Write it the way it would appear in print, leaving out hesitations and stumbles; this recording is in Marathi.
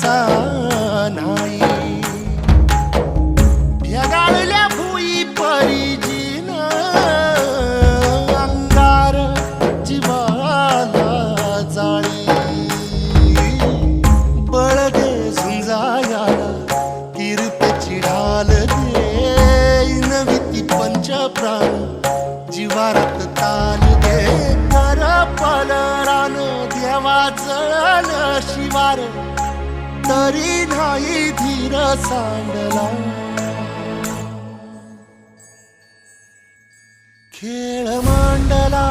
तसा नाही. ढगाळल्या भुई परिजीन अंगार जीवाला जाळी. बळगे झुंजायाला कीर्तची ढाल देईन विती पंच प्राण जीवारात ताल दे. कर पलरान देवा जळल शिवार तरी नाही धीर सांडला. खेळ मांडला